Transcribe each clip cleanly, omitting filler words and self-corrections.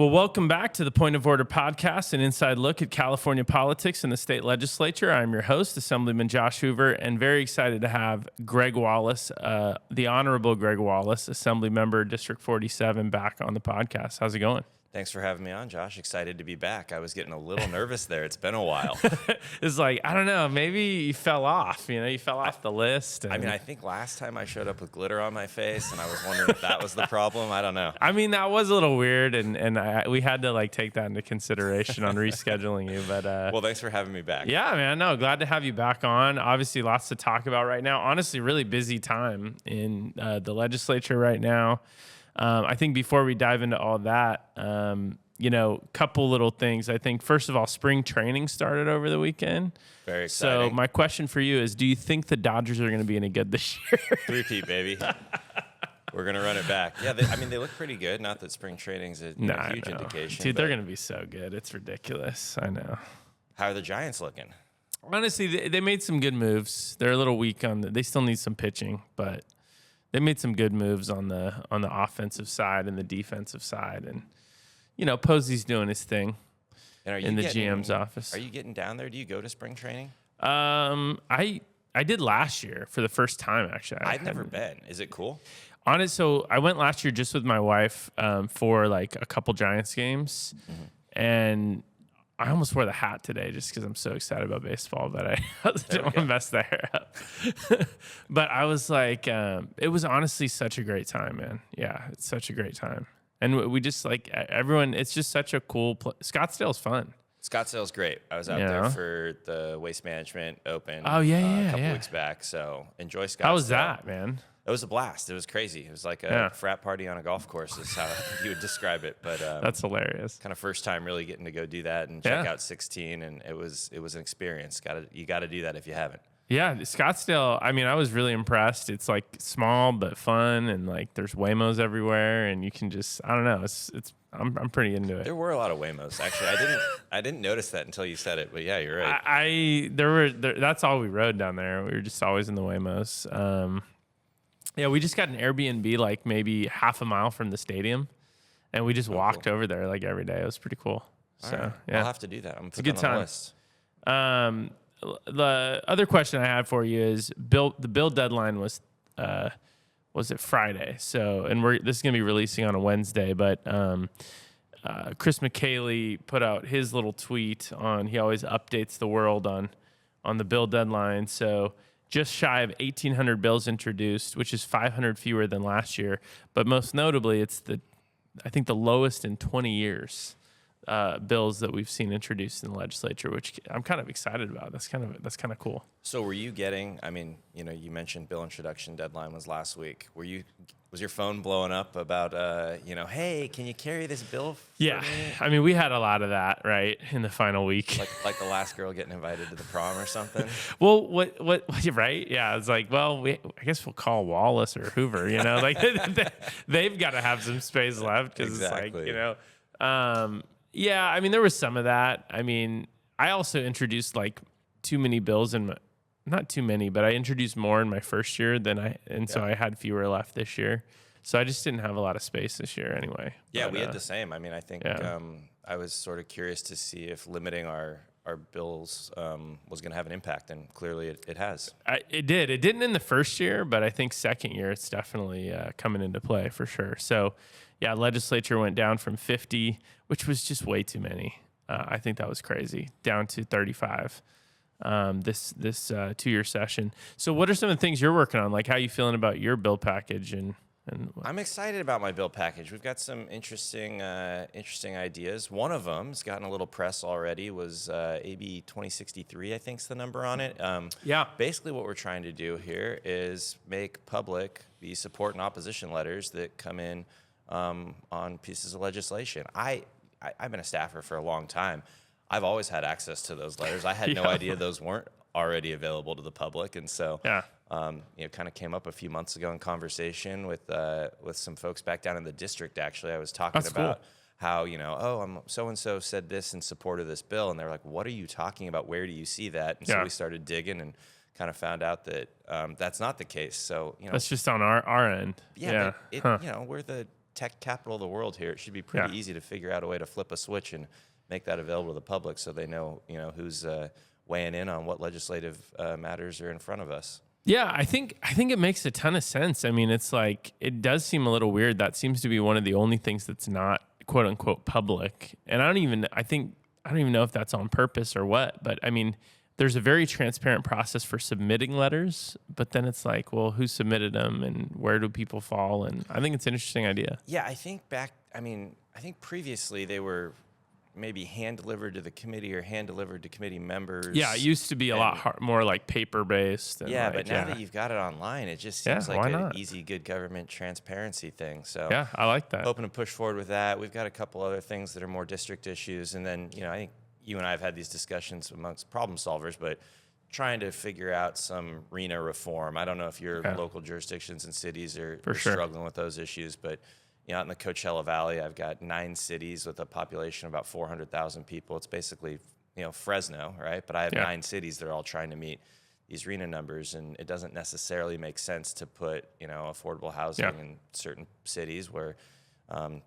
Well, welcome back to the Point of Order podcast, an inside look at California politics and the state legislature. I'm your host, Assemblyman Josh Hoover, and very excited to have Greg Wallis, the Honorable Greg Wallis, Assembly Member, District 47, back on the podcast. How's it going? Thanks for having me on, Josh. Excited to be back. I was getting a little nervous there. It's been a while. It's like, I don't know, maybe you fell off. You fell off the list. I mean, I think last time I showed up with glitter on my face, and I was wondering if that was the problem. I don't know. I mean, that was a little weird, and we had to take that into consideration on rescheduling you. But well, thanks for having me back. Yeah, man. No, glad to have you back on. Obviously, lots to talk about right now. Honestly, really busy time in the legislature right now. I think before we dive into all that, couple little things. I think, first of all, spring training started over the weekend. Very exciting. So my question for you is, do you think the Dodgers are going to be any good this year? 3-peat, baby. We're going to run it back. Yeah, they look pretty good. Not that spring training's a huge indication. Dude, they're going to be so good. It's ridiculous. I know. How are the Giants looking? Honestly, they made some good moves. They're a little weak they still need some pitching, but they made some good moves on the offensive side and the defensive side, and Posey's doing his thing in the GM's office. Are you getting down there? Do you go to spring training? I did last year for the first time, actually. I've never been. Is it cool? So I went last year just with my wife for a couple Giants games, and I almost wore the hat today just because I'm so excited about baseball, but I didn't want to mess the hair up. But I was like, it was honestly such a great time, man. Yeah, it's such a great time. And we just everyone, it's just such a cool place. Scottsdale's fun. Scottsdale's great. I was out there for the Waste Management Open a couple weeks back, so enjoy Scottsdale. How was that, man? It was a blast. It was crazy. It was like a frat party on a golf course is how you would describe it. But that's hilarious. Kind of first time really getting to go do that and check out 16, and it was an experience. You got to do that if you haven't. Yeah, Scottsdale, I mean, I was really impressed. It's small but fun, and there's Waymos everywhere, and you can just, I don't know, I'm pretty into it. There were a lot of Waymos. Actually, I didn't notice that until you said it, but yeah, you're right. That's all we rode down there. We were just always in the Waymos. Yeah, we just got an Airbnb maybe half a mile from the stadium, and we just walked over there every day. It was pretty cool. All right. Yeah, I'll have to do that. I'm a good time. On the list. The other question I had for you is the bill deadline was it Friday? So, and this is gonna be releasing on a Wednesday, but Chris McCaley put out his little tweet he always updates the world on the bill deadline. So just shy of 1,800 bills introduced, which is 500 fewer than last year. But most notably, it's I think the lowest in 20 years. Bills that we've seen introduced in the legislature, which I'm kind of excited about. That's kind of cool. So were you getting? I mean, you mentioned bill introduction deadline was last week. Was your phone blowing up about hey, can you carry this bill? Yeah, I mean, we had a lot of that right in the final week. Like the last girl getting invited to the prom or something. Well, what right? Yeah, it's I guess we'll call Wallis or Hoover. They've got to have some space left because exactly. It's yeah, I mean, there was some of that. I mean, I also introduced too many bills not too many, but I introduced more in my first year so I had fewer left this year. So I just didn't have a lot of space this year anyway. Yeah, we had the same. I mean, I think I was sort of curious to see if limiting our bills was going to have an impact, and clearly it has. It did. It didn't in the first year, but I think second year it's definitely coming into play for sure. So, yeah, legislature went down from 50, which was just way too many. I think that was crazy, down to 35 this 2-year session. So what are some of the things you're working on? How you feeling about your bill package? And I'm excited about my bill package. We've got some interesting ideas. One of them's gotten a little press already. Was AB 2063, I think's the number on it. Basically, what we're trying to do here is make public the support and opposition letters that come in on pieces of legislation. I've been a staffer for a long time. I've always had access to those letters. I had no idea those weren't already available to the public, and so kind of came up a few months ago in conversation with some folks back down in the district. Actually, I was talking about how so and so said this in support of this bill, and they were like, "What are you talking about? Where do you see that?" And so we started digging and kind of found out that that's not the case. So that's just on our end. But we're tech capital of the world here. It should be pretty easy to figure out a way to flip a switch and make that available to the public so they know, who's weighing in on what legislative matters are in front of us. Yeah, I think it makes a ton of sense. I mean, it's like, it does seem a little weird. That seems to be one of the only things that's not quote unquote public. And I don't even know if that's on purpose or what, but I mean, there's a very transparent process for submitting letters, but then it's like, well, who submitted them and where do people fall? And I think it's an interesting idea. Yeah, I think previously they were maybe hand-delivered to the committee or hand-delivered to committee members. Yeah, it used to be a lot more like paper-based. Yeah, like, but now that you've got it online, it just seems like an easy, good government transparency thing. So yeah, I like that. Hoping to push forward with that. We've got a couple other things that are more district issues. And then, I think you and I have had these discussions amongst problem solvers, but trying to figure out some RENA reform. I don't know if your local jurisdictions and cities are struggling with those issues, but out in the Coachella Valley, I've got 9 cities with a population of about 400,000 people. It's basically, Fresno, right? But I have 9 cities that are all trying to meet these RENA numbers, and it doesn't necessarily make sense to put, affordable housing in certain cities where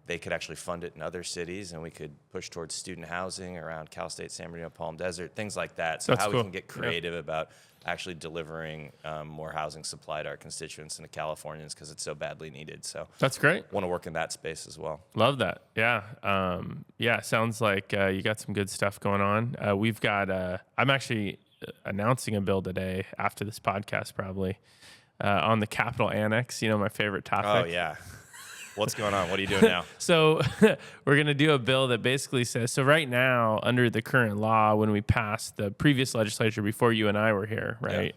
they could actually fund it in other cities, and we could push towards student housing around Cal State, San Bernardino, Palm Desert, things like that. So That's how cool. we can get creative about actually delivering more housing supply to our constituents and to Californians because it's so badly needed. So that's great. Want to work in that space as well. Love that. Yeah. Sounds like you got some good stuff going on. We've got, I'm actually announcing a bill today after this podcast probably on the Capitol Annex, my favorite topic. Oh, yeah. What's going on? What are you doing now? So we're going to do a bill that basically says, so right now, under the current law, when we passed the previous legislature before you and I were here, right,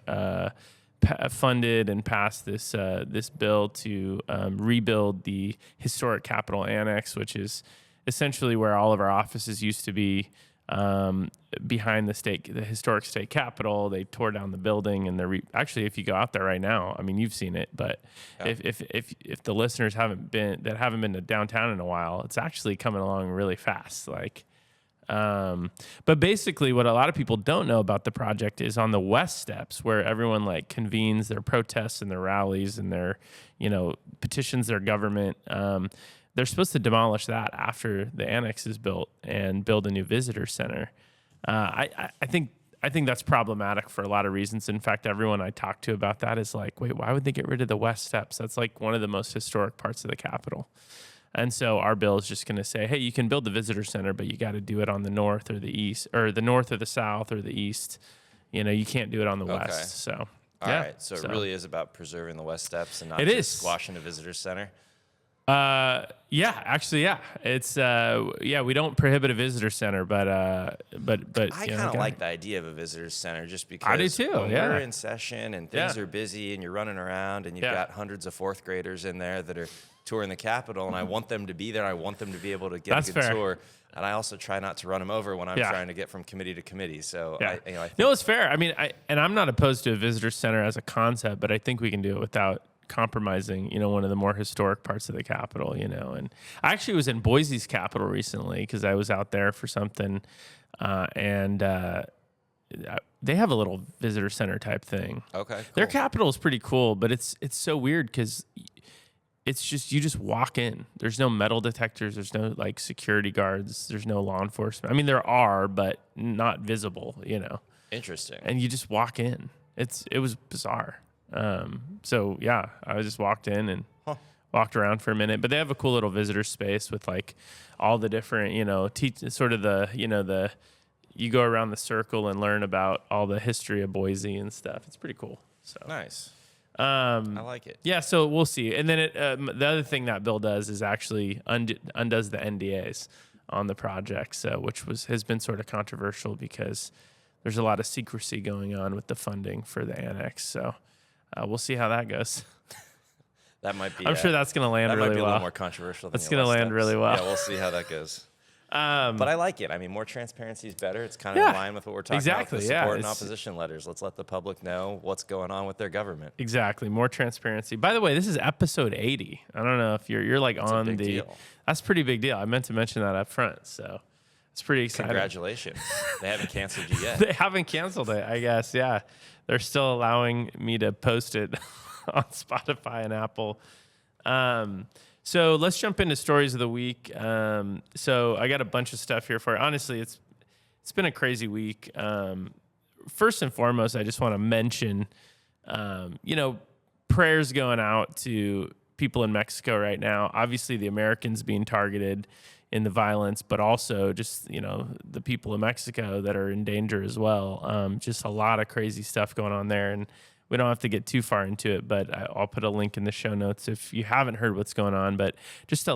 funded and passed this bill to rebuild the historic Capitol Annex, which is essentially where all of our offices used to be, behind the historic state capitol. They tore down the building, and actually, if you go out there right now, I mean, you've seen it, but if the listeners haven't been to downtown in a while, it's actually coming along really fast. But basically what a lot of people don't know about the project is on the west steps where everyone convenes their protests and their rallies and their, petitions their government. They're supposed to demolish that after the annex is built and build a new visitor center. I think that's problematic for a lot of reasons. In fact, everyone I talk to about that is like, wait, why would they get rid of the west steps? That's one of the most historic parts of the Capitol. And so our bill is just going to say, hey, you can build the visitor center, but you got to do it on the north or the east, or the north or the south or the east. You can't do it on the west. So all right. So it really is about preserving the west steps and not squashing the visitor center. It's we don't prohibit a visitor center, but I kind of like the idea of a visitor center just because I do too. When we're in session and things are busy and you're running around and you've got hundreds of fourth graders in there that are touring the Capitol, and I want them to be there. I want them to be able to get a good tour. And I also try not to run them over when I'm trying to get from committee to committee. So I think it's fair. I mean, I'm not opposed to a visitor center as a concept, but I think we can do it without compromising, one of the more historic parts of the Capitol, and I actually was in Boise's Capitol recently because I was out there for something, and they have a little visitor center type thing. Okay, cool. Their Capitol is pretty cool, but it's so weird because it's just, you just walk in. There's no metal detectors. There's no security guards. There's no law enforcement. I mean, there are, but not visible, Interesting. And you just walk in. It was bizarre. I just walked in and walked around for a minute, but they have a cool little visitor space with all the different, you go around the circle and learn about all the history of Boise and stuff. It's pretty cool. So nice. I like it. Yeah. So we'll see. And then the other thing that bill does is actually undoes the NDAs on the project. So, which has been sort of controversial because there's a lot of secrecy going on with the funding for the annex. So, we'll see how that goes. That might be. I'm sure that's going to land really well. That might be a little more controversial. That's going to land really well. Yeah, we'll see how that goes. But I like it. I mean, more transparency is better. It's kind of in line with what we're talking about with support and opposition letters. Let's let the public know what's going on with their government. Exactly. More transparency. By the way, this is episode 80. I don't know if you're that's on a big deal. That's a pretty big deal. I meant to mention that up front. So it's pretty exciting. Congratulations. They haven't canceled you yet. They haven't canceled it, I guess. Yeah. They're still allowing me to post it on Spotify and Apple. So let's jump into stories of the week. So I got a bunch of stuff here for you. Honestly, it's been a crazy week. First and foremost, I just want to mention, prayers going out to people in Mexico right now. Obviously, the Americans being targeted in the violence, but also just, the people of Mexico that are in danger as well. Just a lot of crazy stuff going on there. And we don't have to get too far into it, but I'll put a link in the show notes if you haven't heard what's going on. But just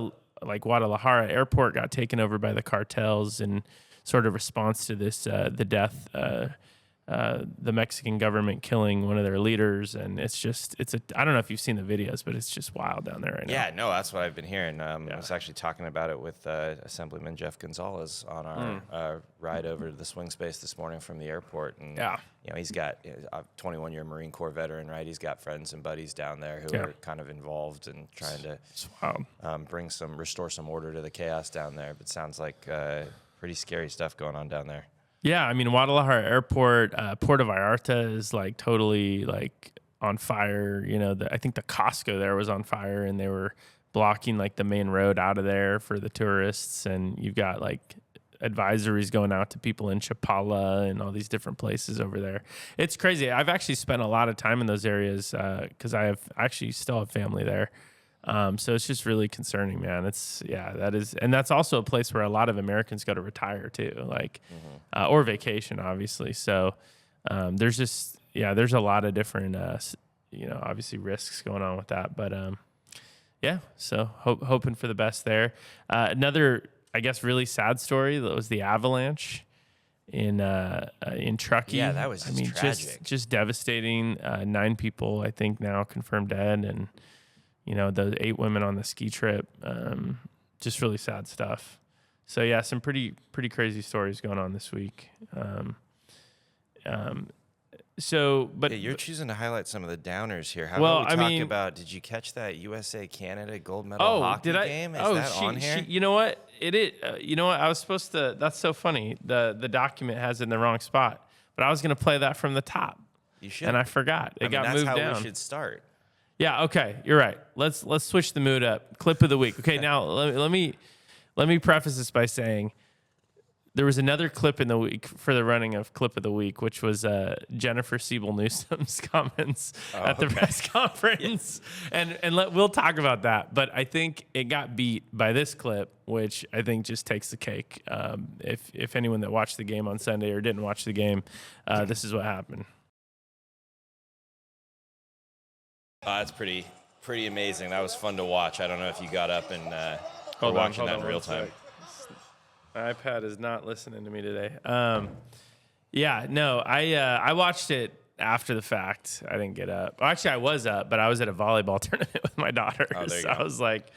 like Guadalajara airport got taken over by the cartels in sort of response to this, the death, the Mexican government killing one of their leaders. And I don't know if you've seen the videos, but it's just wild down there right now. Yeah, no, that's what I've been hearing. I was actually talking about it with Assemblyman Jeff Gonzalez on our ride over to the swing space this morning from the airport. And, he's got a 21-year Marine Corps veteran, right? He's got friends and buddies down there who are kind of involved in trying to restore some order to the chaos down there. But it sounds like pretty scary stuff going on down there. Yeah, I mean, Guadalajara Airport, Puerto Vallarta is like totally like on fire. I think the Costco there was on fire, and they were blocking like the main road out of there for the tourists. And you've got like advisories going out to people in Chapala and all these different places over there. It's crazy. I've actually spent a lot of time in those areas because I still have family there. So it's just really concerning, man. And that's also a place where a lot of Americans go to retire too, or vacation, obviously. So, there's a lot of different, obviously risks going on with that, but, so hoping for the best there. Another, I guess, really sad story that was the avalanche in Truckee. Yeah, that was tragic. Just devastating. 9 people, I think, now confirmed dead, and the 8 women on the ski trip, just really sad stuff. So yeah, some pretty crazy stories going on this week. You're choosing to highlight some of the downers here. How about we talk about, did you catch that USA-Canada gold medal hockey game? Is that on here? You know what? It is. I was supposed to, that's so funny. The document has it in the wrong spot, but I was going to play that from the top. You should. And I forgot. It got moved down. That's how we should start. Yeah, okay, you're right. Let's switch the mood up. Clip of the week. Okay, now let me preface this by saying there was another clip in the week for the running of clip of the week, which was Jennifer Siebel-Newsom's comments at the press conference, and we'll talk about that. But I think it got beat by this clip, which I think just takes the cake. If anyone that watched the game on Sunday or didn't watch the game, this is what happened. It's pretty amazing. That was fun to watch. I don't know if you got up and were watching that in real time. My iPad is not listening to me today. I watched it after the fact. I didn't get up. Well, actually, I was up, but I was at a volleyball tournament with my daughter. Oh, there you so go. I was like,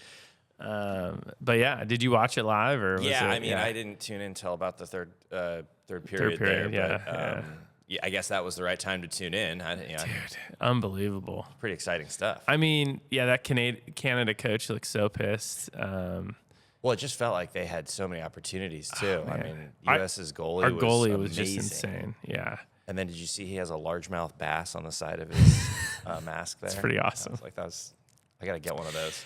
but yeah, did you watch it live or? I didn't tune in until about the third period there. But, I guess that was the right time to tune in. Dude, unbelievable. Pretty exciting stuff. I mean, that Canada coach looks so pissed. Well, it just felt like they had so many opportunities, too. I mean, U.S.'s goalie was just insane. Yeah. And then did you see he has a largemouth bass on the side of his mask there? It's pretty awesome. I got to get one of those.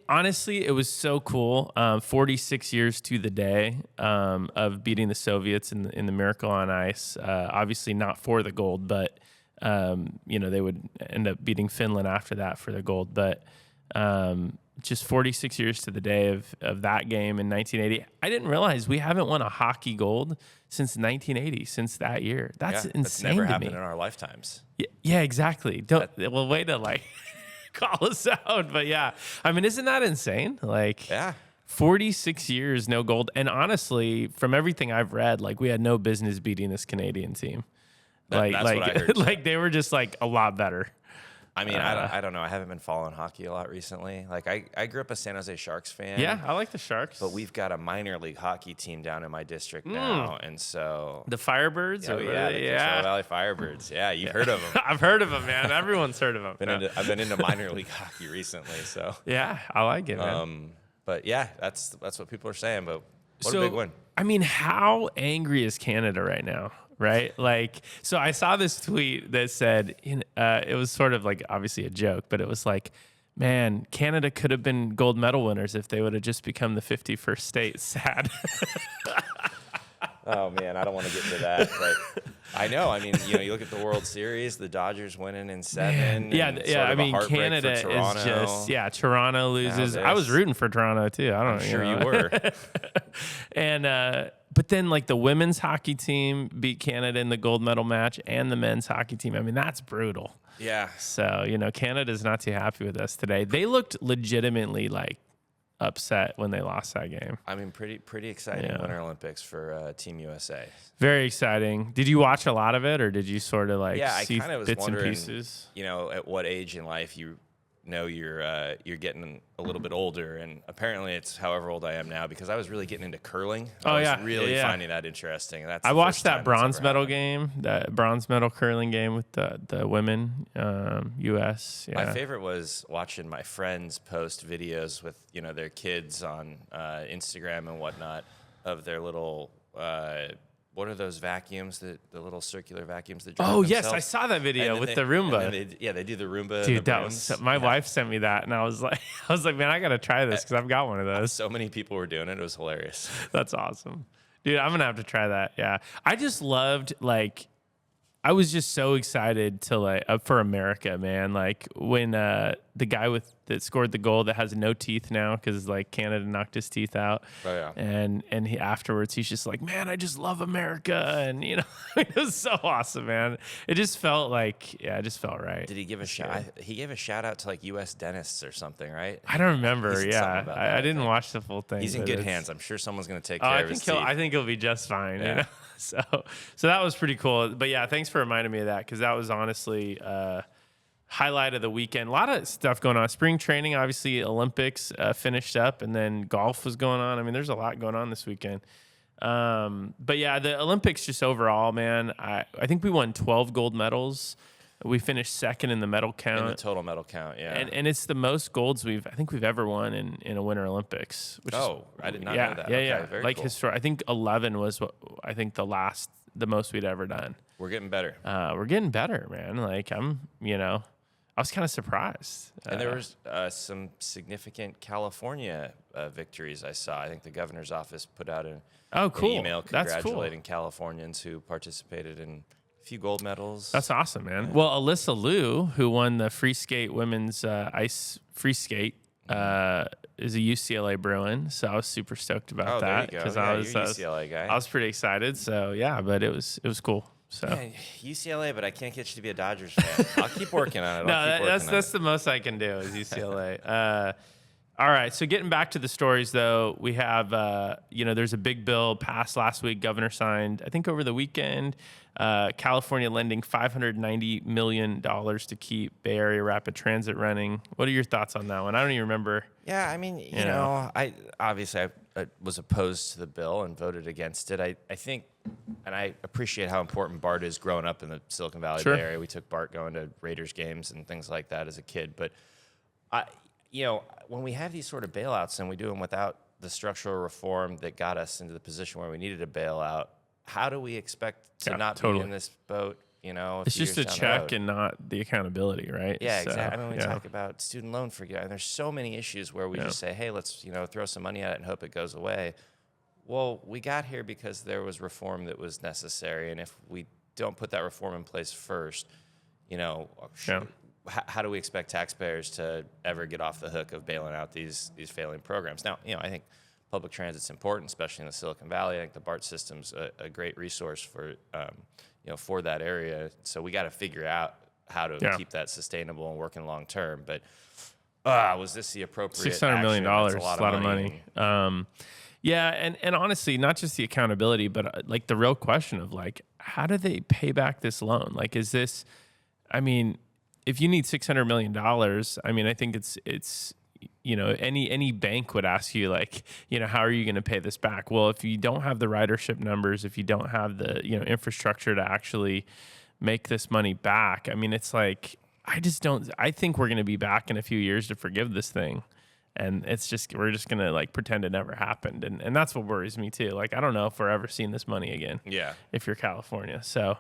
Honestly, it was so cool. 46 years to the day of beating the Soviets in the Miracle on Ice. Obviously not for the gold, but they would end up beating Finland after that for the gold. But just 46 years to the day of that game in 1980. I didn't realize we haven't won a hockey gold since 1980, since that year. That's insane. That's never happened in our lifetimes. Yeah, exactly. Way to call us out. But yeah, I mean, isn't that insane? 46 years, no gold. And honestly, from everything I've read, we had no business beating this Canadian team. That's what I heard. They were just a lot better. I mean, I don't know. I haven't been following hockey a lot recently. I grew up a San Jose Sharks fan. Yeah, I like the Sharks. But we've got a minor league hockey team down in my district now, and so the Firebirds. Oh yeah, the Coachella Valley Firebirds. Yeah, you've heard of them. I've heard of them, man. Everyone's heard of them. I've been into minor league hockey recently, so yeah, I like it, man. But yeah, that's what people are saying. But what a big win. I mean, how angry is Canada right now? Right? So I saw this tweet that said, it was sort of obviously a joke, but it was Man, Canada could have been gold medal winners if they would have just become the 51st state. Sad. Oh man, I don't want to get into that, but I know. I mean, you look at the World Series, the Dodgers winning in 7. Yeah. I mean, Canada is just Toronto loses. I was rooting for Toronto too. I'm sure you were. And but then like the women's hockey team beat Canada in the gold medal match, and the men's hockey team. I mean, that's brutal. Yeah. So Canada's not too happy with us today. They looked legitimately like upset when they lost that game. I mean, pretty exciting Winter Olympics for Team USA. Very exciting. Did you watch a lot of it, or did you sort of like see I kind of was bits wondering, and pieces? At what age in life you know you're getting a little bit older, and apparently it's however old I am now, because I was really getting into curling. I was really finding that interesting. I watched that bronze medal game, that bronze medal curling game with the women, U.S. Yeah. My favorite was watching my friends post videos with their kids on Instagram and whatnot of their little. What are those vacuums? The little circular vacuums that drive themselves? Yes, I saw that video with the Roomba. They do the Roomba. Dude, that was my wife sent me that, and I was like, man, I gotta try this because I've got one of those. So many people were doing it; it was hilarious. That's awesome, dude. I'm gonna have to try that. Yeah, I just loved I was just so excited to for America, man. Like when the guy that scored the goal that has no teeth now because Canada knocked his teeth out. Oh yeah. And he afterwards he's just like, man, I just love America, and it was so awesome, man. It just felt it just felt right. Did he give a shout? He gave a shout out to U.S. dentists or something, right? I don't remember. Yeah, I didn't watch the full thing. He's in good hands. I'm sure someone's gonna take care of his teeth. I think he'll be just fine. Yeah. So that was pretty cool. But yeah, thanks for reminding me of that, because that was honestly highlight of the weekend. A lot of stuff going on. Spring training, obviously, Olympics finished up, and then golf was going on. I mean, there's a lot going on this weekend. But yeah, the Olympics just overall, man, I think we won 12 gold medals. We finished second in the medal count. In the total medal count, yeah. And it's the most golds we've ever won in a Winter Olympics. I did not know that. Yeah. Very cool. I think 11 was the most we'd ever done. We're getting better. We're getting better, man. I was kind of surprised. And there was some significant California victories I saw. I think the governor's office put out an email congratulating Californians who participated in few gold medals. That's awesome, man. Yeah. Well, Alyssa Liu, who won the free skate women's ice free skate, is a UCLA Bruin, so I was super stoked about that because I was a UCLA guy. I was pretty excited. So yeah, but it was cool. So UCLA, but I can't get you to be a Dodgers fan. I'll keep working on it. That's the most I can do is UCLA. All right, so getting back to the stories, though, we have, there's a big bill passed last week. Governor signed, I think over the weekend, California lending $590 million to keep Bay Area rapid transit running. What are your thoughts on that one? I don't even remember. Yeah, I mean, I obviously was opposed to the bill and voted against it. I think, and I appreciate how important BART is growing up in the Silicon Valley Bay Area. We took BART going to Raiders games and things like that as a kid. But, when we have these sort of bailouts and we do them without the structural reform that got us into the position where we needed a bailout, how do we expect to not be in this boat? It's just a check and not the accountability, right? Yeah, exactly. I mean, we talk about student loan forgiveness, and there's so many issues where we just say, hey, let's throw some money at it and hope it goes away. Well, we got here because there was reform that was necessary, and if we don't put that reform in place first, how do we expect taxpayers to ever get off the hook of bailing out these failing programs? Now, I think public transit's important, especially in the Silicon Valley. I think the BART system's a great resource for for that area. So we got to figure out how to keep that sustainable and working long term. But was this the appropriate $600 million? That's a lot of money. And honestly, not just the accountability, but the real question of how do they pay back this loan? Is this? I mean, if you need $600 million, I mean, I think it's any bank would ask you how are you going to pay this back? Well, if you don't have the ridership numbers, if you don't have the infrastructure to actually make this money back, I mean, it's I think we're going to be back in a few years to forgive this thing. And we're just going to pretend it never happened. And that's what worries me too. I don't know if we're ever seeing this money again. Yeah. If you're California. So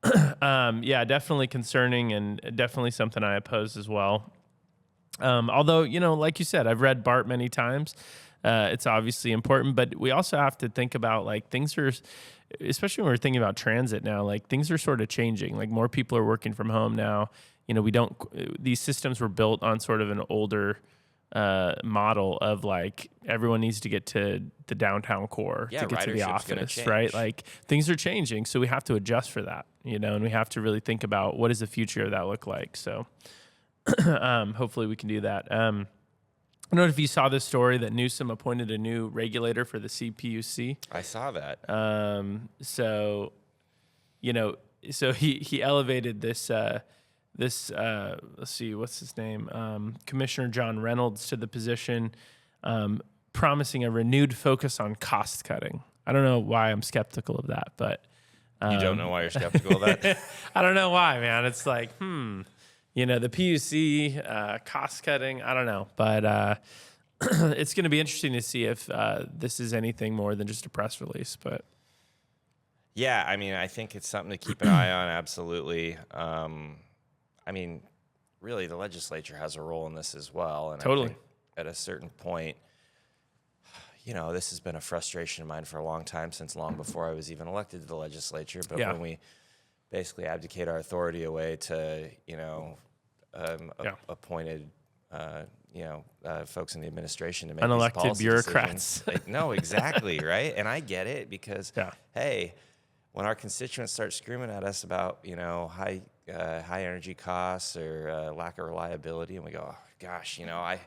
definitely concerning and definitely something I oppose as well. Although, like you said, I've read BART many times. It's obviously important, but we also have to think about like things are, especially when we're thinking about transit now, like things are sort of changing. Like more people are working from home now. These systems were built on sort of an older model of like everyone needs to get to the downtown core to get to the office, right? Like things are changing, so we have to adjust for that, and we have to really think about what does the future of that look like. So hopefully we can do that. I don't know if you saw this story that Newsom appointed a new regulator for the CPUC. I saw that. So he elevated this let's see, what's his name? Commissioner John Reynolds to the position, promising a renewed focus on cost cutting. I don't know why I'm skeptical of that, but you don't know why you're skeptical of that? I don't know why, man. It's like, the PUC, cost cutting, I don't know. But it's going to be interesting to see if this is anything more than just a press release. But yeah, I mean, I think it's something to keep an eye on, absolutely. I mean, really, the legislature has a role in this as well. And totally. I think at a certain point, this has been a frustration of mine for a long time, since long before I was even elected to the legislature. But when we basically abdicate our authority away to, appointed, folks in the administration to make unelected these policy bureaucrats. No, exactly, right? And I get it because, hey, when our constituents start screaming at us about, high energy costs or lack of reliability, and we go, oh, gosh, I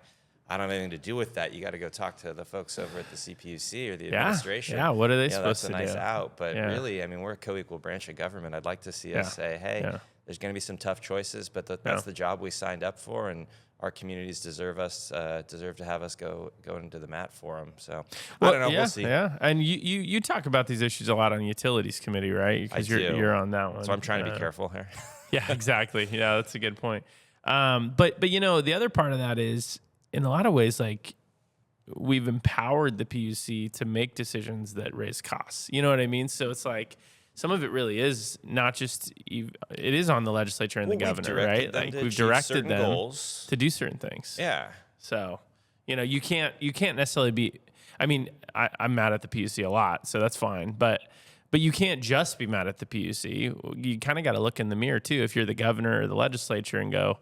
don't have anything to do with that. You got to go talk to the folks over at the CPUC or the administration. Yeah, what are they supposed to do? That's a nice out. But really, I mean, we're a co-equal branch of government. I'd like to see us say, hey, there's going to be some tough choices, but that's the job we signed up for, and our communities deserve to have us go into the mat for them. So I don't know. We'll see. Yeah, and you talk about these issues a lot on Utilities Committee, right? Because you're on that one. So I'm trying to be careful here. Yeah, exactly. Yeah, that's a good point. But the other part of that is, in a lot of ways, like we've empowered the PUC to make decisions that raise costs. You know what I mean? So it's like some of it really is not just, it is on the legislature and the governor, right? Like we've directed them to do certain things. Yeah. So, you can't necessarily be, I mean, I'm mad at the PUC a lot, so that's fine. But you can't just be mad at the PUC. You kind of got to look in the mirror too, if you're the governor or the legislature, and go,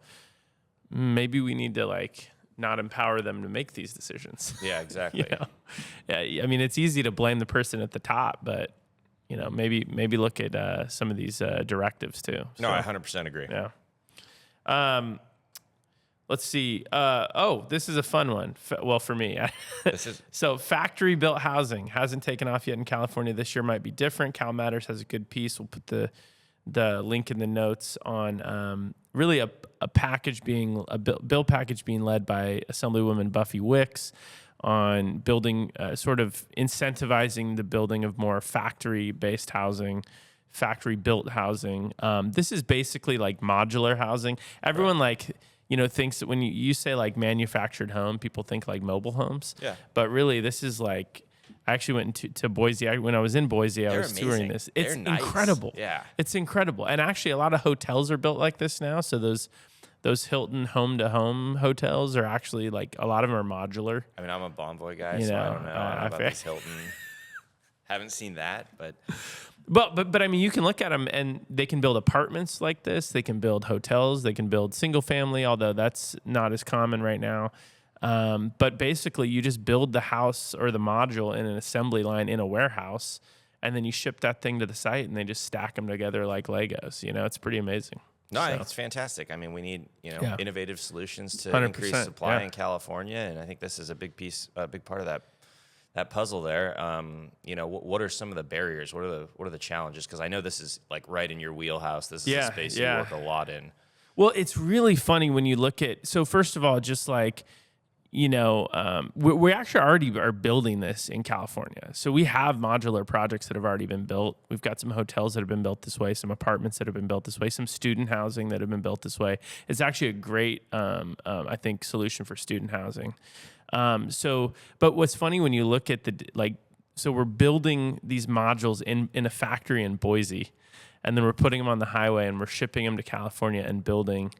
maybe we need to not empower them to make these decisions. Yeah, exactly. Yeah, I mean, it's easy to blame the person at the top, but maybe look at some of these directives too. No, I 100% agree. Yeah. Let's see. This is a fun one. Well, for me. So factory-built housing hasn't taken off yet in California. This year might be different. Cal Matters has a good piece. We'll put the link in the notes on really a bill package being led by Assemblywoman Buffy Wicks on building, sort of incentivizing the building of more factory-based housing, factory-built housing. This is basically like modular housing. Everyone thinks that when you say like manufactured home, people think like mobile homes. Yeah. But really, this is like, I actually went to Boise. When I was in Boise, I was touring this. It's incredible. Yeah. It's incredible. And actually, a lot of hotels are built like this now. So those Hilton home-to-home hotels are actually a lot of them are modular. I mean, I'm a Bonvoy guy, so I don't know about this Hilton. Haven't seen that, but... But I mean, you can look at them and they can build apartments like this. They can build hotels. They can build single family, although that's not as common right now. But basically, you just build the house or the module in an assembly line in a warehouse, and then you ship that thing to the site, and they just stack them together like Legos. It's pretty amazing. No, I think it's fantastic. I mean, we need innovative solutions to increase supply in California, and I think this is a big part of that puzzle there. What are some of the barriers? What are the challenges? Because I know this is right in your wheelhouse. This is a space you work a lot in. Well, it's really funny when you look at. So first of all, just we actually already are building this in California. So we have modular projects that have already been built. We've got some hotels that have been built this way, some apartments that have been built this way, some student housing that have been built this way. It's actually a great, I think, solution for student housing. But what's funny when you look at so we're building these modules in a factory in Boise, and then we're putting them on the highway and we're shipping them to California and building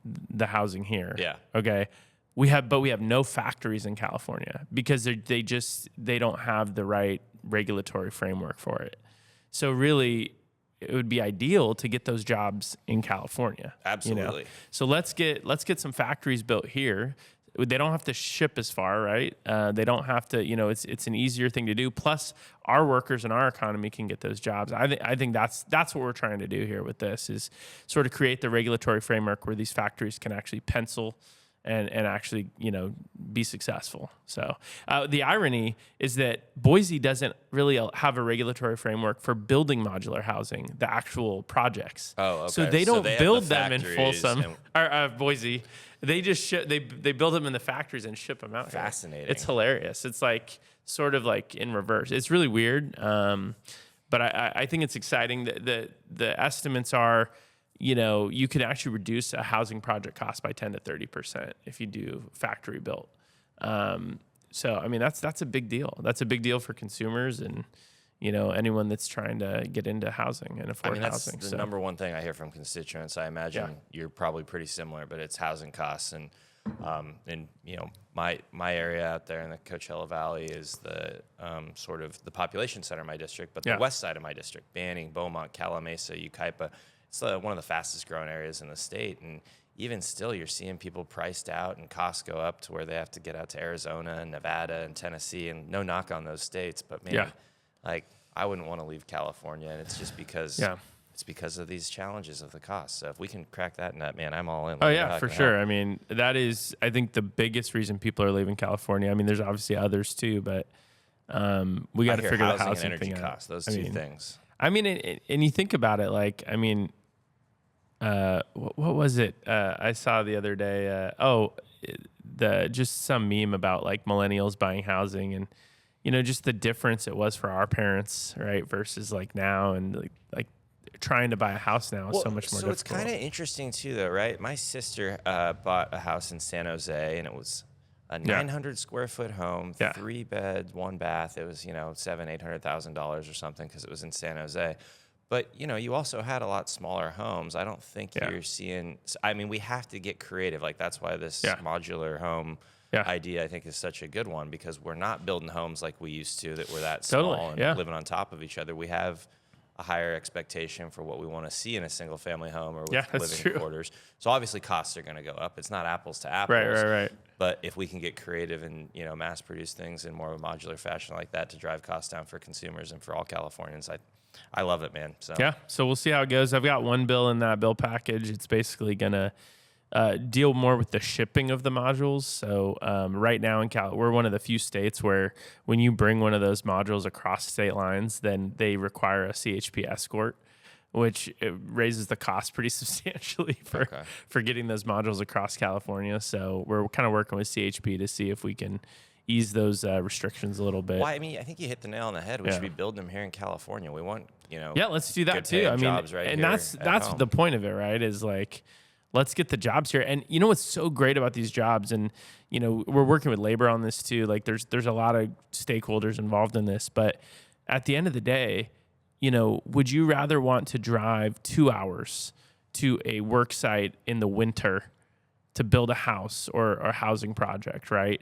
the housing here. Yeah. Okay. We have no factories in California because they don't have the right regulatory framework for it. So really, it would be ideal to get those jobs in California. Absolutely. You know? So let's get some factories built here. They don't have to ship as far, right? They don't have to, it's an easier thing to do. Plus, our workers and our economy can get those jobs. I think that's what we're trying to do here with this is sort of create the regulatory framework where these factories can actually pencil and actually, be successful. So the irony is that Boise doesn't really have a regulatory framework for building modular housing, the actual projects. Oh, okay. So they don't build them in factories Folsom or Boise. They just they build them in the factories and ship them out. Fascinating. It's hilarious. It's like sort of like in reverse. It's really weird. But I think it's exciting. The estimates are, you can actually reduce a housing project cost by 10 to 30% if you do factory built. So I mean that's a big deal. That's a big deal for consumers and anyone that's trying to get into housing and afford housing. That's the number one thing I hear from constituents. I imagine you're probably pretty similar, but it's housing costs. And my area out there in the Coachella Valley is the sort of the population center of my district, but the west side of my district, Banning, Beaumont, Calamasa, Yucaipa, it's one of the fastest growing areas in the state. And even still, you're seeing people priced out and costs go up to where they have to get out to Arizona and Nevada and Tennessee. And no knock on those states, but man, like I wouldn't want to leave California, and it's just because it's because of these challenges of the cost. So if we can crack that nut, man, I'm all in. Oh yeah, for sure. I mean, that is, I think, the biggest reason people are leaving California. I mean, there's obviously others too, but we got to figure the housing and energy thing costs. out. Those two things. I mean, and you think about it, like, I mean, what was it? I saw the other day. Just some meme about like millennials buying housing and. Just the difference it was for our parents, right, versus like now, and like trying to buy a house now is so much more difficult. So it's kind of interesting too, though, right? My sister bought a house in San Jose, and it was a 900 square foot home, 3 beds, 1 bath. It was $700,000-$800,000 or something because it was in San Jose. But you also had a lot smaller homes. I don't think you're seeing. I mean, we have to get creative. Like that's why this modular home. Idea I think is such a good one because we're not building homes like we used to that were that small and living on top of each other. We have a higher expectation for what we want to see in a single family home or with living quarters. So obviously costs are going to go up. It's not apples to apples. Right. But if we can get creative and mass produce things in more of a modular fashion like that to drive costs down for consumers and for all Californians, I love it, man. So we'll see how it goes. I've got one bill in that bill package. It's basically gonna deal more with the shipping of the modules. So right now in we're one of the few states where when you bring one of those modules across state lines, then they require a CHP escort, which it raises the cost pretty substantially for getting those modules across California. So we're kind of working with CHP to see if we can ease those restrictions a little bit. Well, I mean, I think you hit the nail on the head. We should be building them here in California. We want, let's do that too. I mean, and that's the point of it, right? Is like, let's get the jobs here. And what's so great about these jobs, and we're working with labor on this too. Like there's a lot of stakeholders involved in this, but at the end of the day, would you rather want to drive 2 hours to a work site in the winter to build a house or a housing project, right?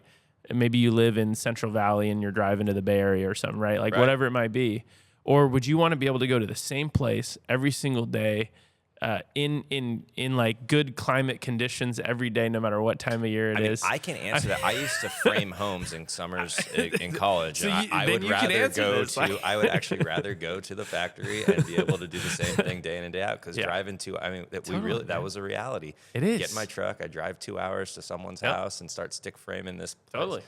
And maybe you live in Central Valley and you're driving to the Bay Area or something, right? Like whatever it might be. Or would you want to be able to go to the same place every single day in like good climate conditions every day, no matter what time of year it is? I can answer that. I used to frame homes in summers in college. So I would actually rather go to the factory and be able to do the same thing day in and day out. Because driving that was a reality. It is. Get in my truck, I drive 2 hours to someone's house and start stick framing this place. Totally.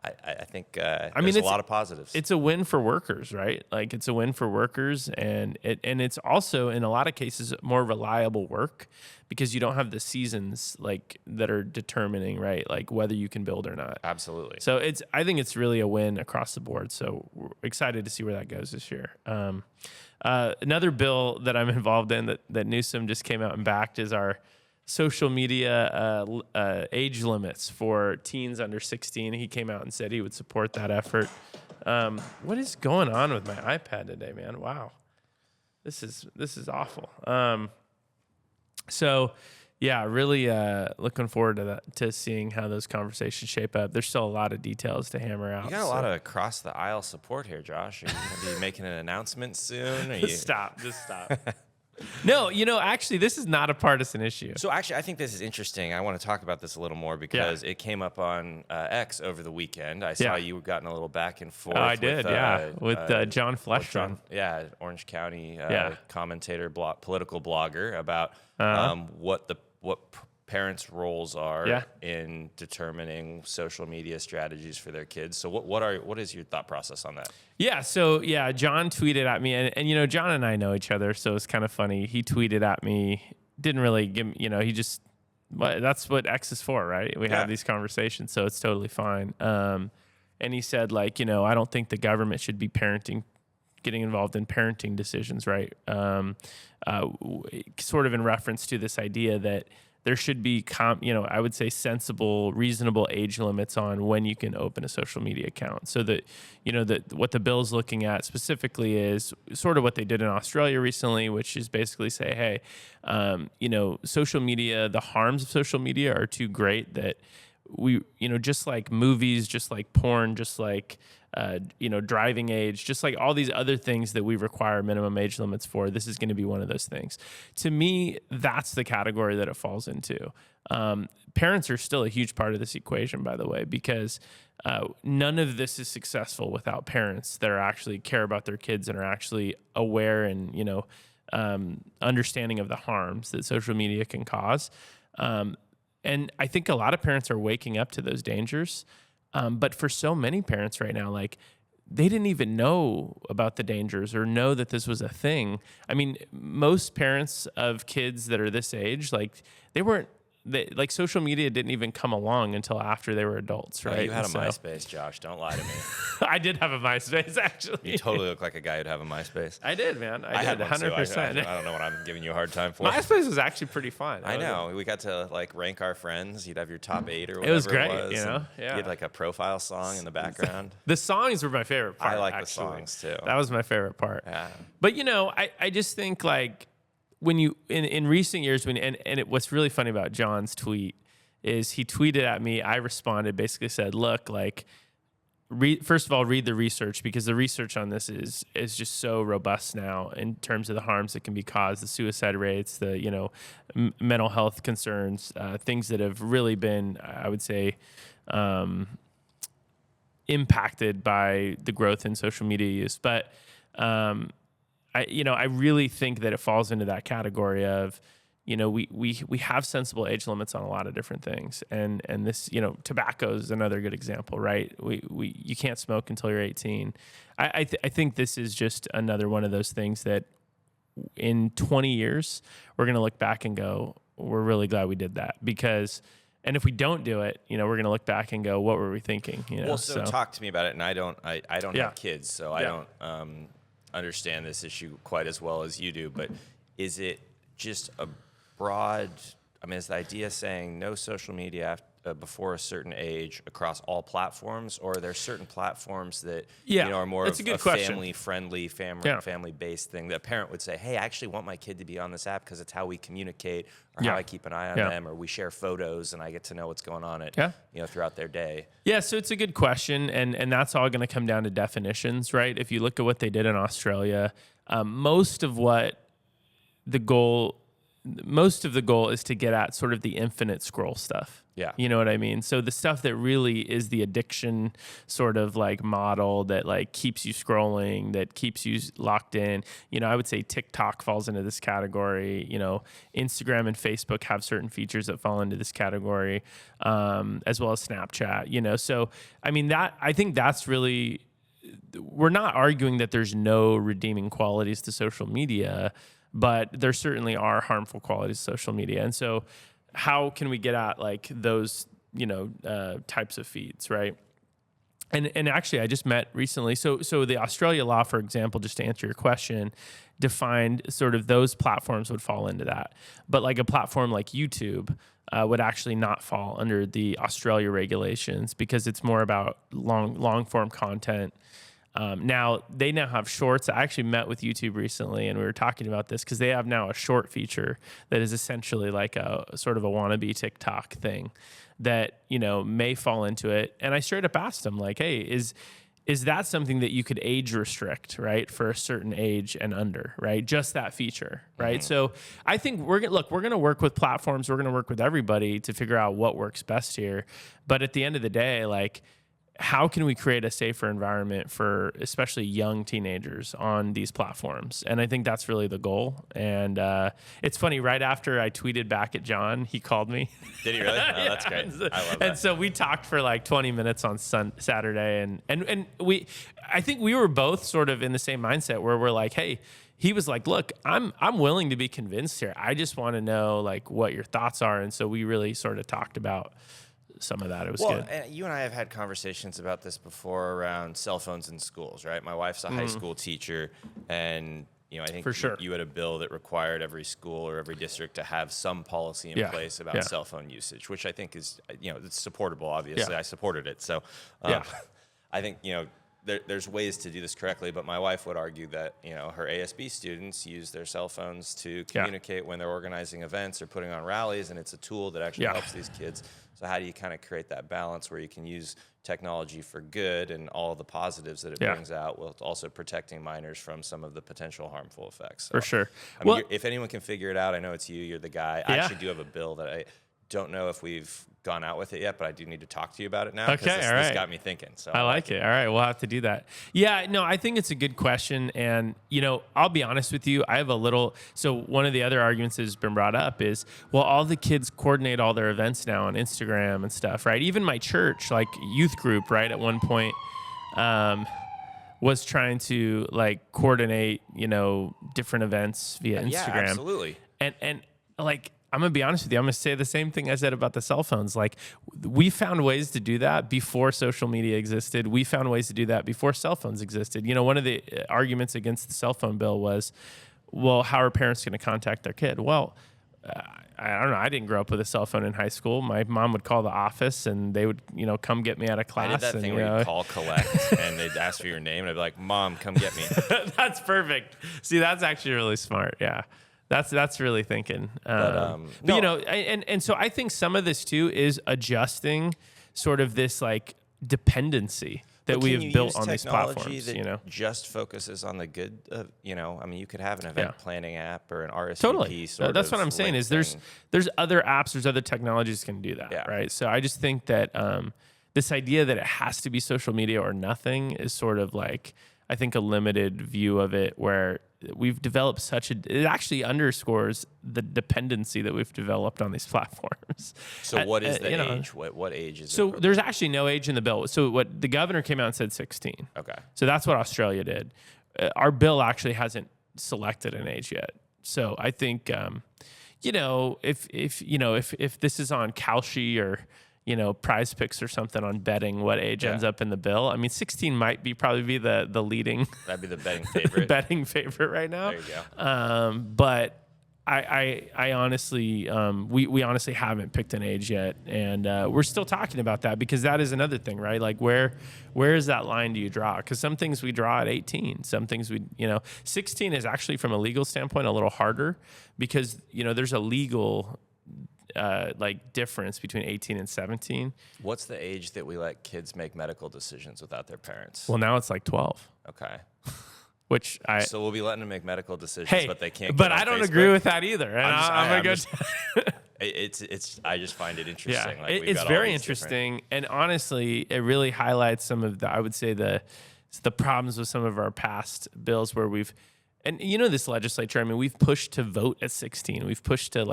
I think there's a lot of positives. It's a win for workers, right? Like it's a win for workers, and it's also in a lot of cases more reliable work because you don't have the seasons like that are determining, right? Like whether you can build or not. Absolutely. So I think it's really a win across the board. So we're excited to see where that goes this year. Another bill that I'm involved in that Newsom just came out and backed is our social media age limits for teens under 16. He came out and said he would support that effort. What is going on with my iPad today, man? Wow, this is awful. So Yeah, really looking forward to that, to seeing how those conversations shape up. There's still a lot of details to hammer out. You got a lot of across the aisle support here, Josh. Are you going to be making an announcement soon? Just stop. No, actually, this is not a partisan issue. So actually, I think this is interesting. I want to talk about this a little more because it came up on X over the weekend. I saw you gotten a little back and forth. Oh, I did, with John Fleshman. Orange County commentator, political blogger, about what parents' roles are in determining social media strategies for their kids. So what is your thought process on that? Yeah, so John tweeted at me, and John and I know each other, so it's kind of funny. He tweeted at me, didn't really give me, he just, that's what X is for, right? We have these conversations, so it's totally fine. And he said, I don't think the government should be getting involved in parenting decisions, right? Sort of in reference to this idea that there should be, I would say sensible, reasonable age limits on when you can open a social media account. So that, what the bill's looking at specifically is sort of what they did in Australia recently, which is basically say, hey, social media, the harms of social media are too great that we, just like movies, just like porn, just like, driving age, just like all these other things that we require minimum age limits for, this is going to be one of those things. To me, that's the category that it falls into. Parents are still a huge part of this equation, by the way, because none of this is successful without parents that are actually care about their kids and are actually aware and, understanding of the harms that social media can cause. And I think a lot of parents are waking up to those dangers. But for so many parents right now, they didn't even know about the dangers or know that this was a thing. I mean, most parents of kids that are this age, social media didn't even come along until after they were adults, right? Oh, you had a MySpace, Josh. Don't lie to me. I did have a MySpace, actually. You totally look like a guy who'd have a MySpace. I did, man. I did, did, 100%. I don't know what I'm giving you a hard time for. MySpace was actually pretty fun. I know. We got to rank our friends. You'd have your top 8 or whatever it was. Great, Yeah. You had a profile song in the background. The songs were my favorite part. I like actually. The songs too. That was my favorite part. Yeah. But I just think when you in recent years what's really funny about John's tweet is he tweeted at me. I responded, basically said, look, first of all, read the research, because the research on this is just so robust now in terms of the harms that can be caused, the suicide rates, the, mental health concerns, things that have really been, I would say, impacted by the growth in social media use. But, I really think that it falls into that category of, we have sensible age limits on a lot of different things, and this, tobacco is another good example, right? You can't smoke until you're 18. I think this is just another one of those things that in 20 years we're going to look back and go, we're really glad we did that, because. And if we don't do it, we're going to look back and go, what were we thinking? Well, so talk to me about it. And I don't have kids, so I don't understand this issue quite as well as you do. But is it just a broad, is the idea saying no social media before a certain age across all platforms, or are there certain platforms that are more of a family-friendly, family-based thing that a parent would say, hey, I actually want my kid to be on this app because it's how we communicate, or how I keep an eye on them, or we share photos and I get to know what's going on throughout their day? Yeah, so it's a good question, and that's all going to come down to definitions, right? If you look at what they did in Australia, most of the goal is to get at sort of the infinite scroll stuff. Yeah. You know what I mean? So the stuff that really is the addiction sort of model that keeps you scrolling, that keeps you locked in. I would say TikTok falls into this category. Instagram and Facebook have certain features that fall into this category, as well as Snapchat, So, I think that's really, we're not arguing that there's no redeeming qualities to social media, but there certainly are harmful qualities of social media. And so how can we get at those, types of feeds, right? And actually I just met recently. So the Australia law, for example, just to answer your question, defined sort of those platforms would fall into that. But a platform like YouTube would actually not fall under the Australia regulations, because it's more about long form content. Now they now have shorts. I actually met with YouTube recently, and we were talking about this because they have now a short feature that is essentially like a sort of a wannabe TikTok thing that, you know, may fall into it. And I straight up asked them, like, hey, is that something that you could age restrict, right, for a certain age and under, right? Just that feature, right? Mm-hmm. So I think we're going to work with platforms. We're going to work with everybody to figure out what works best here. But at the end of the day, like, how can we create a safer environment for especially young teenagers on these platforms? And I think that's really the goal. And it's funny, right after I tweeted back at John, he called me. Did he really? Oh, yeah. That's great. I love that. And so we talked for like 20 minutes on Saturday. And I think we were both sort of in the same mindset where we're like, hey, he was like, look, I'm willing to be convinced here. I just want to know like what your thoughts are. And so we really sort of talked about some of that. It was good. And you and I have had conversations about this before around cell phones in schools, right? My wife's a high school teacher, and I think for sure. you had a bill that required every school or every district to have some policy in place about cell phone usage, which I think is, it's supportable. Obviously, I supported it. So, I think there's ways to do this correctly, but my wife would argue that her ASB students use their cell phones to communicate when they're organizing events or putting on rallies, and it's a tool that actually helps these kids. So how do you kind of create that balance where you can use technology for good and all the positives that it brings out, while also protecting minors from some of the potential harmful effects? So, for sure. I mean, if anyone can figure it out, I know it's you. You're the guy. I actually do have a bill that I don't know if we've gone out with it yet, but I do need to talk to you about it now. Okay, this got me thinking. So I like it. All right, we'll have to do that. Yeah, no, I think it's a good question, and I'll be honest with you. I have a little. So one of the other arguments that has been brought up is, well, all the kids coordinate all their events now on Instagram and stuff, right? Even my church, like youth group, right, at one point, was trying to like coordinate, different events via Instagram. Yeah, absolutely. And like, I'm going to be honest with you. I'm going to say the same thing I said about the cell phones. Like, we found ways to do that before social media existed. We found ways to do that before cell phones existed. One of the arguments against the cell phone bill was, well, how are parents going to contact their kid? Well, I don't know. I didn't grow up with a cell phone in high school. My mom would call the office, and they would, come get me out of class. I did that thing where you call collect, and they'd ask for your name, and I'd be like, Mom, come get me. That's perfect. See, that's actually really smart. Yeah. That's really thinking. And so I think some of this too is adjusting sort of this like dependency that we have built on these platforms. That just focuses on the good. You could have an event planning app or an RSVP. Totally. That's what I'm saying. Is there's other apps, there's other technologies that can do that, right? So I just think that this idea that it has to be social media or nothing is sort of like, I think, a limited view of it, where we've developed it actually underscores the dependency that we've developed on these platforms. So what is the age? What age is it? So there's actually no age in the bill. So what the governor came out and said 16. Okay. So that's what Australia did. Our bill actually hasn't selected an age yet. So I think, if this is on Kalshi or, Prize Picks or something on betting what age ends up in the bill. I mean, 16 might probably be the leading. That'd be the betting favorite. betting favorite right now. There you go. But I honestly, we honestly haven't picked an age yet, and we're still talking about that, because that is another thing, right? Like where is that line do you draw? Because some things we draw at 18, some things 16 is actually, from a legal standpoint, a little harder, because there's a legal difference between 18 and 17. What's the age that we let kids make medical decisions without their parents? Well, now it's like 12. Okay. So we'll be letting them make medical decisions, but they can't. But I don't agree with that either. And I'm gonna go. I just find it interesting. Yeah, it's very interesting, and honestly, it really highlights some of I would say the problems with some of our past bills where we've. And this legislature, I mean, we've pushed to vote at 16. We've pushed to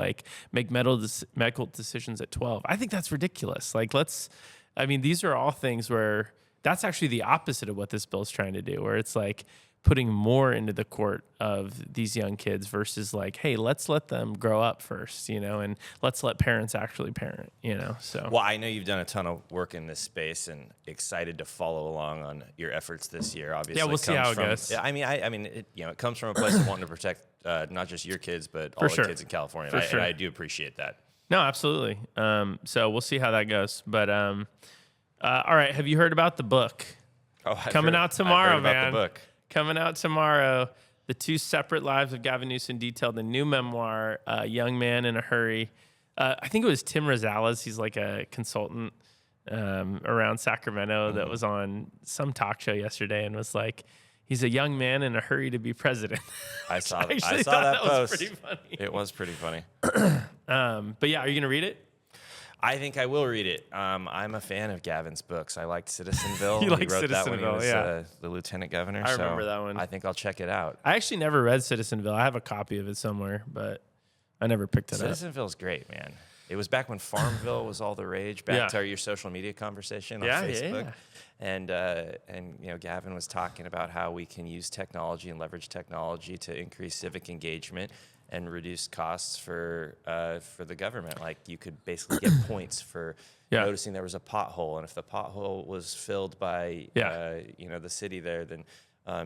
make medical decisions at 12. I think that's ridiculous. These are all things where that's actually the opposite of what this bill is trying to do, where it's like putting more into the court of these young kids versus hey, let's let them grow up first, and let's let parents actually parent, so. Well, I know you've done a ton of work in this space, and excited to follow along on your efforts this year. Obviously, yeah, we'll see how it goes. Yeah, it comes from a place of wanting to protect not just your kids, but all the kids in California. And I do appreciate that. No, absolutely. So we'll see how that goes. But all right, have you heard about the book Coming out tomorrow, I've heard about man. the book. Coming out tomorrow. The Two Separate Lives of Gavin Newsom detailed the new memoir, Young Man in a Hurry. I think it was Tim Rosales. He's like a consultant around Sacramento that was on some talk show yesterday and was like, he's a young man in a hurry to be president. I saw that was post. pretty funny. It was pretty funny. But yeah, are you going to read it? I think I will read it. I'm a fan of Gavin's books. I liked Citizenville. You like he wrote that when he Citizenville, was yeah. The lieutenant governor. I remember that one. I think I'll check it out. I actually never read Citizenville. I have a copy of it somewhere, but I never picked it up. Citizenville's great, man. It was back when Farmville was all the rage. Back to your social media conversation on Facebook. Yeah. And Gavin was talking about how we can use technology and leverage technology to increase civic engagement and reduce costs for the government. Like you could basically get points for noticing there was a pothole, and if the pothole was filled by the city there, then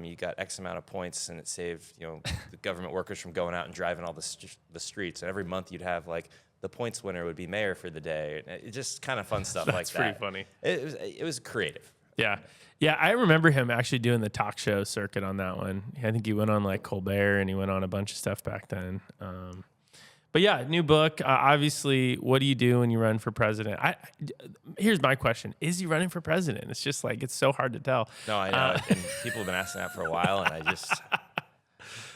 you got X amount of points, and it saved the government workers from going out and driving all the streets. And every month you'd have like the points winner would be mayor for the day. It just kind of fun stuff like that. That's pretty funny. It was creative. Yeah. Yeah, I remember him actually doing the talk show circuit on that one. I think he went on like Colbert and he went on a bunch of stuff back then. But yeah, new book. Obviously, what do you do when you run for president? Here's my question. Is he running for president? It's just like, it's so hard to tell. No, I know. And people have been asking that for a while, and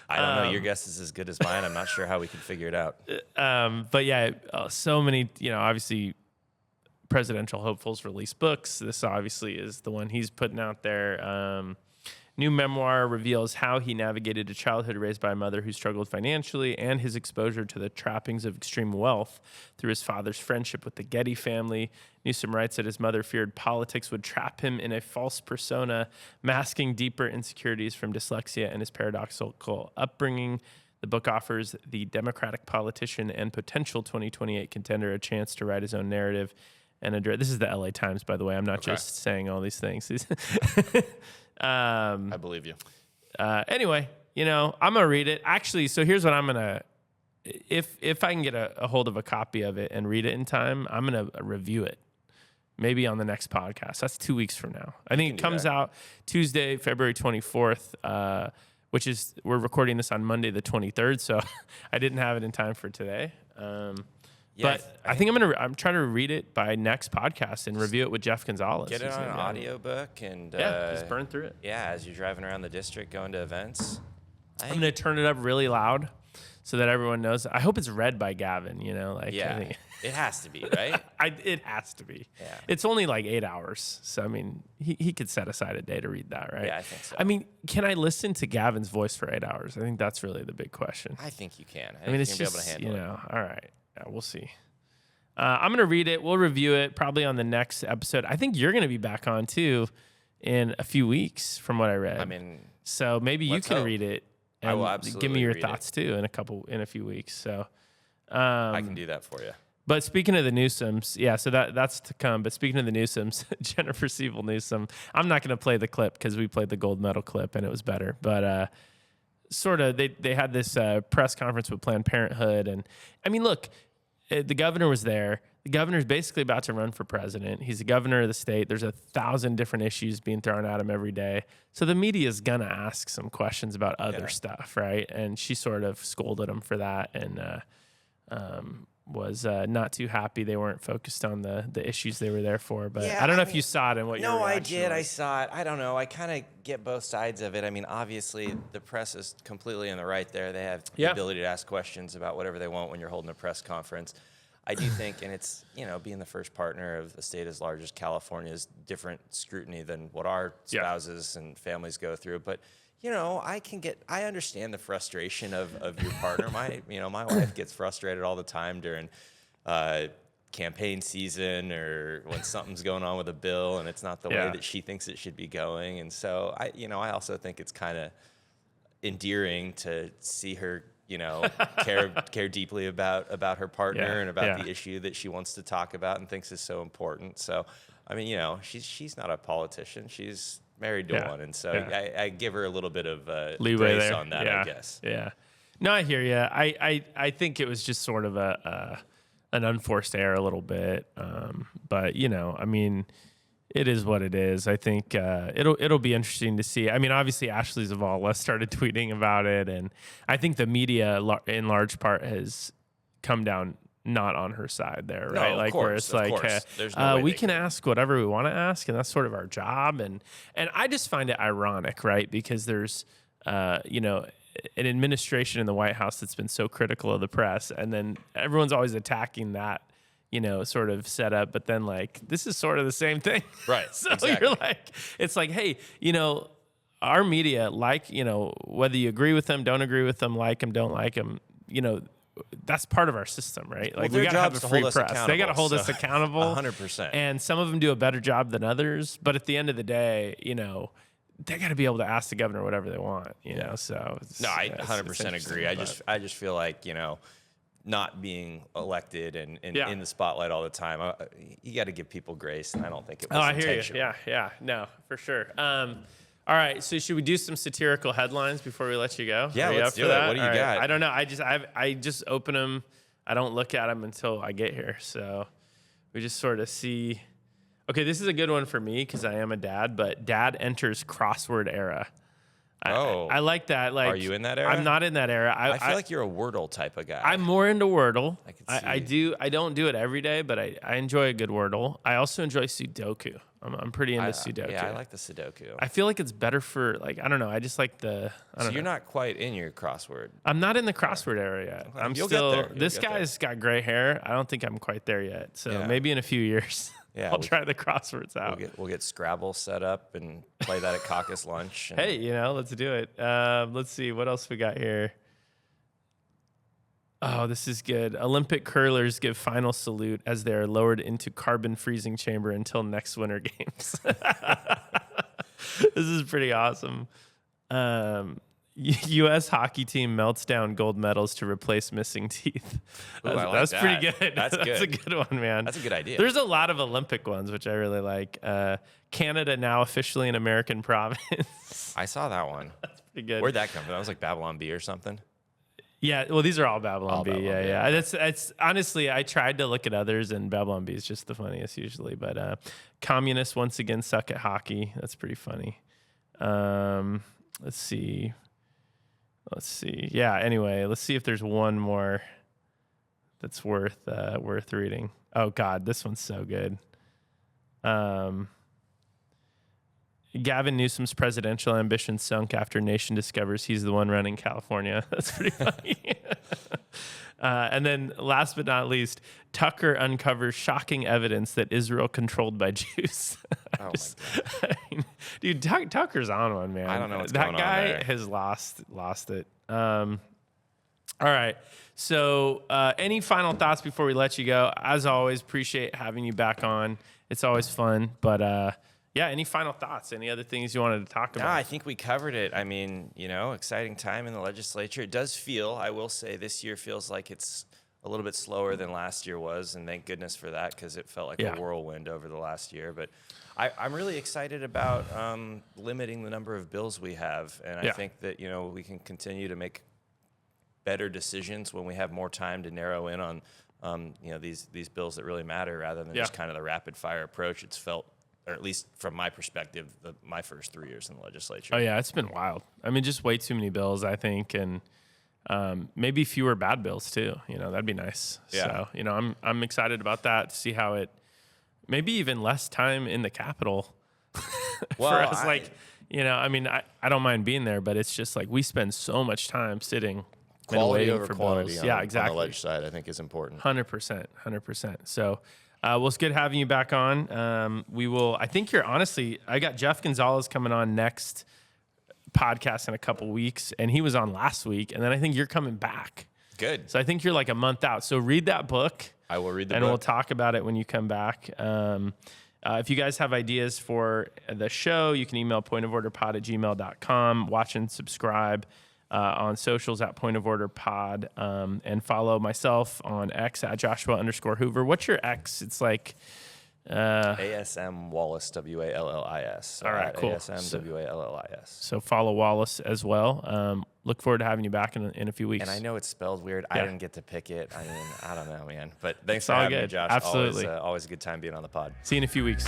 I don't know. Your guess is as good as mine. I'm not sure how we can figure it out. But yeah, so many, obviously presidential hopefuls release books. This obviously is the one he's putting out there. New memoir reveals how he navigated a childhood raised by a mother who struggled financially and his exposure to the trappings of extreme wealth through his father's friendship with the Getty family. Newsom writes that his mother feared politics would trap him in a false persona, masking deeper insecurities from dyslexia and his paradoxical upbringing. The book offers the Democratic politician and potential 2028 contender a chance to write his own narrative and address. This is the LA Times, by the way. I'm not just saying all these things. I believe you. Anyway, I'm gonna read it. Actually, so here's what I'm gonna. If I can get a hold of a copy of it and read it in time, I'm gonna review it. Maybe on the next podcast. That's 2 weeks from now. I think it comes out Tuesday, February 24th, which is we're recording this on Monday the 23rd. So I didn't have it in time for today. But I think I'm trying to read it by next podcast and review it with Jeff Gonzalez. Get it on an audiobook and just burn through it. Yeah, as you're driving around the district, going to events. I'm gonna turn it up really loud so that everyone knows. I hope it's read by Gavin. It has to be, right? It has to be. Yeah. It's only like 8 hours, so I mean, he could set aside a day to read that, right? Yeah, I think so. I mean, can I listen to Gavin's voice for 8 hours? I think that's really the big question. I think you can. I mean, it's just, be able to handle it. All right. Yeah, we'll see. I'm going to read it. We'll review it probably on the next episode. I think you're going to be back on, too, in a few weeks from what I read. I mean, so maybe you can read it and I will absolutely give me your thoughts, too, in a few weeks. So I can do that for you. But speaking of the Newsoms, so that's to come. But speaking of the Newsoms, Jennifer Siebel-Newsom, I'm not going to play the clip because we played the gold medal clip and it was better. But sort of, they had this press conference with Planned Parenthood. And I mean, look, the governor was there. The governor's basically about to run for president. He's the governor of the state. There's 1,000 different issues being thrown at him every day. So the media is going to ask some questions about other stuff, right? And she sort of scolded him for that and was not too happy they weren't focused on the issues they were there for. But I don't know if you saw it and what your reaction was. No, I did. I saw it. I don't know. I kind of get both sides of it. I mean, obviously, the press is completely in the right there. They have the ability to ask questions about whatever they want when you're holding a press conference. I do think, and it's, being the first partner of a state as large as California is different scrutiny than what our spouses and families go through. But I understand the frustration of your partner. My wife gets frustrated all the time during campaign season or when something's going on with a bill and it's not the way that she thinks it should be going. And so I also think it's kind of endearing to see her, care deeply about her partner and about the issue that she wants to talk about and thinks is so important. So, I mean, she's not a politician. She's married to one, and so I give her a little bit of leeway grace there. on that, I guess. Yeah. No, I hear you. I think it was just sort of an unforced error a little bit. But I mean, It is what it is. I think it'll be interesting to see. I mean, obviously, Ashley Zavala started tweeting about it, and I think the media, in large part, has come down not on her side there, right? No, like course, where it's like, There's no way we can ask whatever we want to ask, and that's sort of our job. And I just find it ironic, right? Because there's, an administration in the White House that's been so critical of the press, and then everyone's always attacking that, sort of setup. But then, like, this is sort of the same thing, right? So exactly. You're like, it's like, hey, our media, like, whether you agree with them, don't agree with them, like them, don't like them, that's part of our system, right? Like, we got to have a free press. They got to hold us accountable 100%. And some of them do a better job than others. But at the end of the day, they got to be able to ask the governor whatever they want, So no, I 100% agree. I just feel like, not being elected and in the spotlight all the time, you got to give people grace, and I don't think it was intentional. I hear you. Yeah, no, for sure. All right, so should we do some satirical headlines before we let you go? Yeah, let's do it. What do you got? I don't know. I just open them. I don't look at them until I get here. So we just sort of see. Okay, this is a good one for me because I am a dad, but dad enters crossword era. I like that. Like, are you in that era? I'm not in that era. I feel like you're a Wordle type of guy. I'm more into Wordle. I can see. I don't do it every day, but I enjoy a good Wordle. I also enjoy Sudoku. I'm pretty into Sudoku. Yeah, I like the Sudoku. I feel like it's better for, like, I don't know. I just like the. So you're not quite in your crossword. I'm not in the crossword era yet. Okay. I'm You'll still. get there. This guy's got gray hair. I don't think I'm quite there yet. So maybe in a few years. Yeah, I'll try the crosswords out. We'll get Scrabble set up and play that at caucus lunch. Hey, let's do it. Let's see what else we got here. Oh, this is good. Olympic curlers give final salute as they are lowered into carbon freezing chamber until next Winter Games. This is pretty awesome. U.S. hockey team melts down gold medals to replace missing teeth. That's pretty good. That's a good one, man. That's a good idea. There's a lot of Olympic ones, which I really like. Canada now officially an American province. I saw that one. That's pretty good. Where'd that come from? That was like Babylon Bee or something? Yeah, well, these are all Babylon Bee. Yeah. That's honestly, I tried to look at others, and Babylon Bee is just the funniest usually. But communists once again suck at hockey. That's pretty funny. Let's see. Yeah. Anyway, let's see if there's one more that's worth reading. Oh God, this one's so good. Gavin Newsom's presidential ambition sunk after nation discovers he's the one running California. That's pretty funny. And then last but not least, Tucker uncovers shocking evidence that Israel controlled by Jews. My God. Dude, Tucker's on one, man. I don't know what's that going on guy there. has lost it. All right. So any final thoughts before we let you go? As always, appreciate having you back on. It's always fun. But yeah, any final thoughts? Any other things you wanted to talk about? No, I think we covered it. I mean, exciting time in the legislature. It does feel, I will say, this year feels like it's a little bit slower than last year was, and thank goodness for that because it felt like a whirlwind over the last year. But I'm really excited about limiting the number of bills we have, and I think that we can continue to make better decisions when we have more time to narrow in on these bills that really matter rather than just kind of the rapid fire approach. It's felt, or at least from my perspective, my first 3 years in the legislature. Oh yeah, it's been wild. I mean, just way too many bills, I think, and maybe fewer bad bills too. That'd be nice. Yeah. So I'm excited about that to see how it. Maybe even less time in the Capitol for us. I mean, I don't mind being there, but it's just like we spend so much time sitting. Quality over for quantity. bills. On the ledge side, I think is important. 100%. So. Well, it's good having you back on. We will. I think I got Jeff Gonzalez coming on next podcast in a couple weeks, and he was on last week, and then I think you're coming back. Good. So I think you're like a month out. So read that book. I will read the book. And we'll talk about it when you come back. If you guys have ideas for the show, you can email pointoforderpod@gmail.com. Watch and subscribe on socials at pointoforderpod, and follow myself on X at Joshua_Hoover. What's your X? It's like ASM Wallis, WALLIS. All right, cool. ASM WALLIS. So follow Wallis as well. Look forward to having you back in a few weeks. And I know it's spelled weird. I didn't get to pick it. I mean, I don't know, man. But thanks for all having good. me, Josh. Absolutely. Always a good time being on the pod. See you in a few weeks.